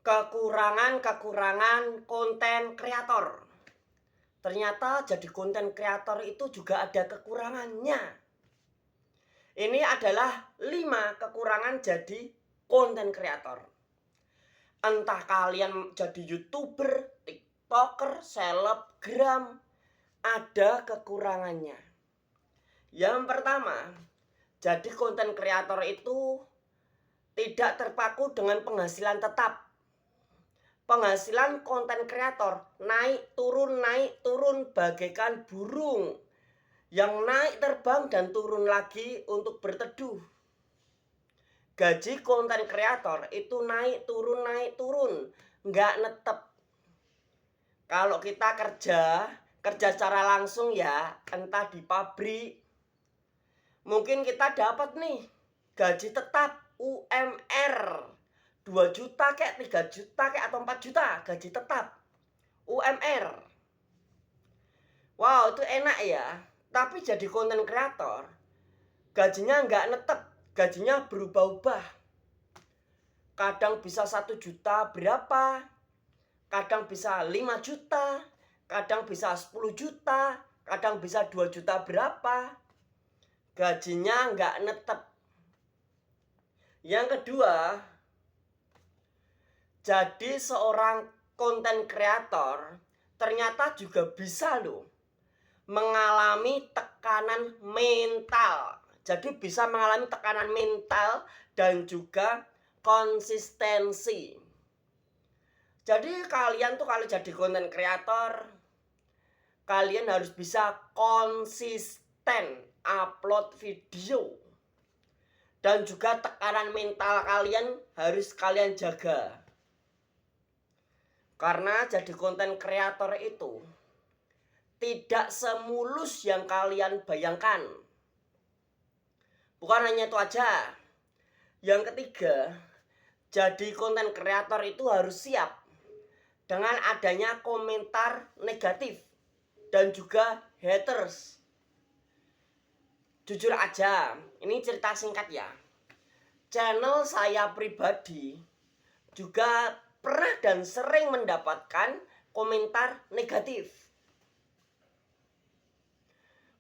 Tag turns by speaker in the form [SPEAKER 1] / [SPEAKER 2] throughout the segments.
[SPEAKER 1] Kekurangan-kekurangan konten kreator. Ternyata jadi konten kreator itu juga ada kekurangannya. Ini adalah 5 kekurangan jadi konten kreator. Entah kalian jadi YouTuber, TikToker, selebgram, ada kekurangannya. Yang pertama, jadi konten kreator itu tidak terpaku dengan penghasilan tetap. Penghasilan konten kreator naik turun bagaikan burung yang naik terbang dan turun lagi untuk berteduh. Gaji konten kreator itu naik turun, nggak netep. Kalau kita kerja secara langsung ya, entah di pabrik, mungkin kita dapat nih gaji tetap UMR 2 juta kek, 3 juta kek, atau 4 juta gaji tetap UMR. Wow, itu enak ya. Tapi jadi konten kreator gajinya nggak netep, gajinya berubah-ubah. Kadang bisa 1 juta berapa, kadang bisa 5 juta, kadang bisa 10 juta, kadang bisa 2 juta berapa. Gajinya nggak netep. Yang kedua, jadi seorang konten kreator ternyata juga bisa loh mengalami tekanan mental. Jadi bisa mengalami tekanan mental dan juga konsistensi. Jadi kalian tuh kalau jadi konten kreator, kalian harus bisa konsisten upload video. Dan juga tekanan mental kalian harus kalian jaga. Karena jadi konten kreator itu tidak semulus yang kalian bayangkan. Bukan hanya itu aja. Yang ketiga, jadi konten kreator itu harus siap dengan adanya komentar negatif dan juga haters. Jujur aja, ini cerita singkat ya. Channel saya pribadi juga pernah dan sering mendapatkan komentar negatif.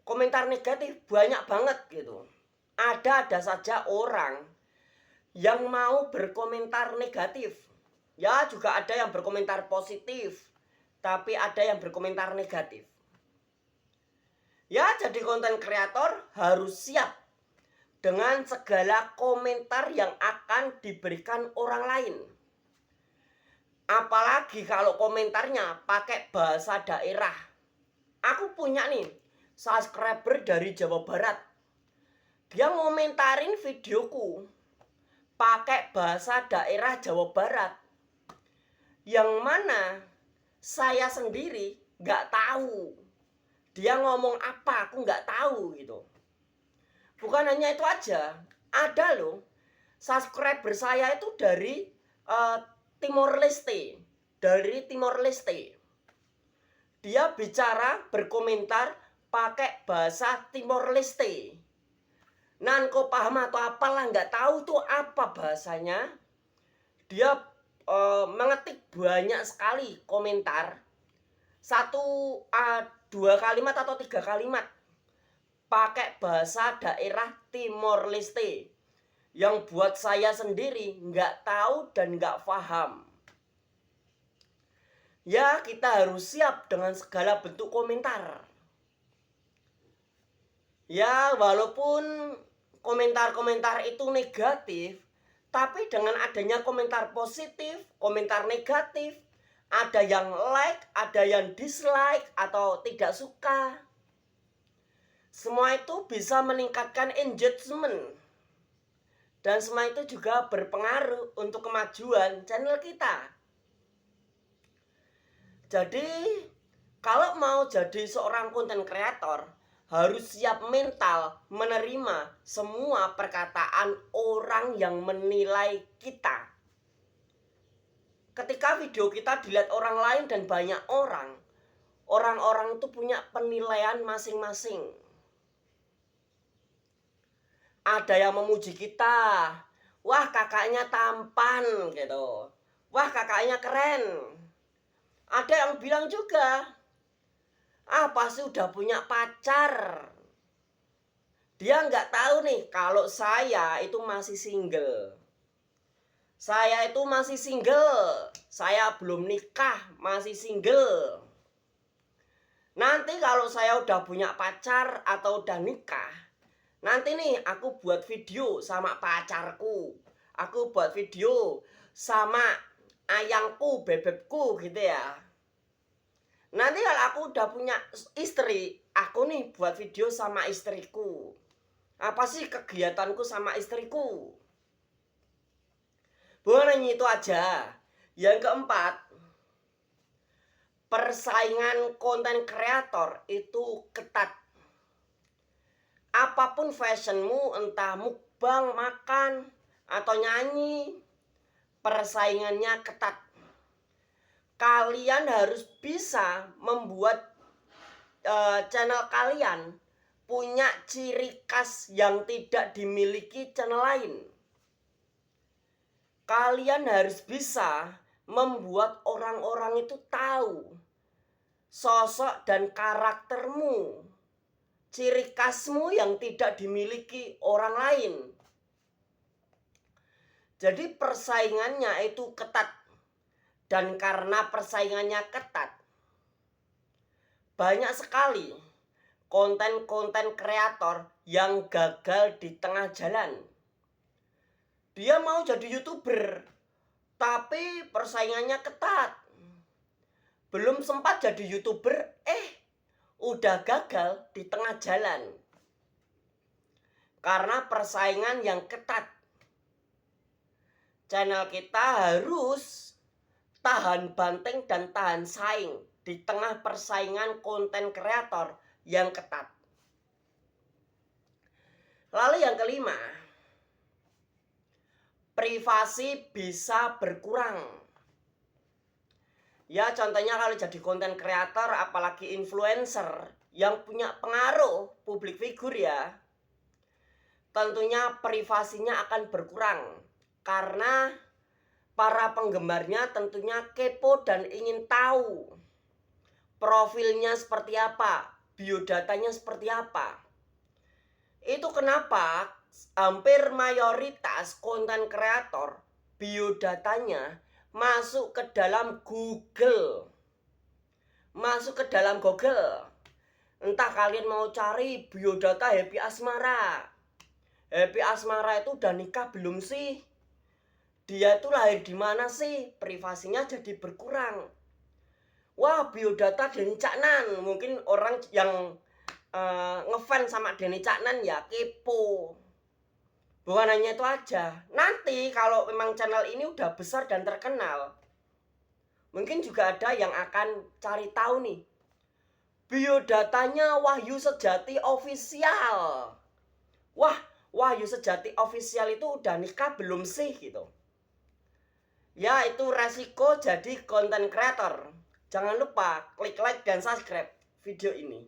[SPEAKER 1] Komentar negatif banyak banget gitu. Ada saja orang yang mau berkomentar negatif. Ya, juga ada yang berkomentar positif, tapi ada yang berkomentar negatif. Ya, jadi konten kreator harus siap dengan segala komentar yang akan diberikan orang lain. Apalagi kalau komentarnya pakai bahasa daerah. Aku punya nih subscriber dari Jawa Barat. Dia ngomentarin videoku pakai bahasa daerah Jawa Barat, yang mana saya sendiri gak tahu dia ngomong apa, aku gak tahu gitu. Bukan hanya itu aja, ada loh subscriber saya itu dari Timor Leste. Dari Timor Leste. Dia bicara, berkomentar pakai bahasa Timor Leste. Nan kok paham atau apalah, nggak tahu tuh apa bahasanya. Dia mengetik banyak sekali komentar. 2 kalimat atau 3 kalimat pakai bahasa daerah Timor Leste, yang buat saya sendiri nggak tahu dan nggak paham. Ya, kita harus siap dengan segala bentuk komentar. Ya, walaupun komentar-komentar itu negatif, tapi dengan adanya komentar positif, komentar negatif, ada yang like, ada yang dislike atau tidak suka. Semua itu bisa meningkatkan engagement. Dan semua itu juga berpengaruh untuk kemajuan channel kita. Jadi, kalau mau jadi seorang konten kreator, harus siap mental menerima semua perkataan orang yang menilai kita. Ketika video kita dilihat orang lain dan banyak orang-orang itu punya penilaian masing-masing. Ada yang memuji kita, wah kakaknya tampan gitu, wah kakaknya keren. Ada yang bilang juga, ah pasti udah punya pacar. Dia nggak tahu nih kalau saya itu masih single. Saya itu masih single. Saya belum nikah, masih single. Nanti kalau saya udah punya pacar atau udah nikah, nanti nih aku buat video sama pacarku. Aku buat video sama ayangku, bebekku gitu ya. Nanti kalau aku udah punya istri, aku nih buat video sama istriku. Apa sih kegiatanku sama istriku? Bukan hanya itu aja. Yang keempat, persaingan konten kreator itu ketat. Apapun fashionmu, entah mukbang, makan, atau nyanyi, persaingannya ketat. Kalian harus bisa membuat channel kalian punya ciri khas yang tidak dimiliki channel lain. Kalian harus bisa membuat orang-orang itu tahu sosok dan karaktermu, ciri khasmu yang tidak dimiliki orang lain. Jadi persaingannya itu ketat. Dan karena persaingannya ketat, banyak sekali konten-konten kreator yang gagal di tengah jalan. Dia mau jadi YouTuber, tapi persaingannya ketat. Belum sempat jadi YouTuber, udah gagal di tengah jalan. Karena persaingan yang ketat. Channel kita harus tahan banting dan tahan saing di tengah persaingan konten kreator yang ketat. Lalu yang kelima, privasi bisa berkurang. Ya contohnya kalau jadi konten kreator, apalagi influencer yang punya pengaruh, publik figur ya, tentunya privasinya akan berkurang. Karena para penggemarnya tentunya kepo dan ingin tahu profilnya seperti apa, biodatanya seperti apa. Itu kenapa hampir mayoritas konten kreator biodatanya masuk ke dalam Google. Masuk ke dalam Google. Entah kalian mau cari biodata Happy Asmara. Happy Asmara itu udah nikah belum sih? Dia tuh lahir di mana sih? Privasinya jadi berkurang. Wah, biodata Denny Caknan. Mungkin orang yang ngefans sama Denny Caknan ya kepo. Bukan hanya itu aja. Nanti kalau memang channel ini udah besar dan terkenal, mungkin juga ada yang akan cari tahu nih, biodatanya Wahyu Sejati Official. Wah, Wahyu Sejati Official itu udah nikah belum sih gitu. Ya, itu resiko jadi konten kreator. Jangan lupa klik like dan subscribe video ini.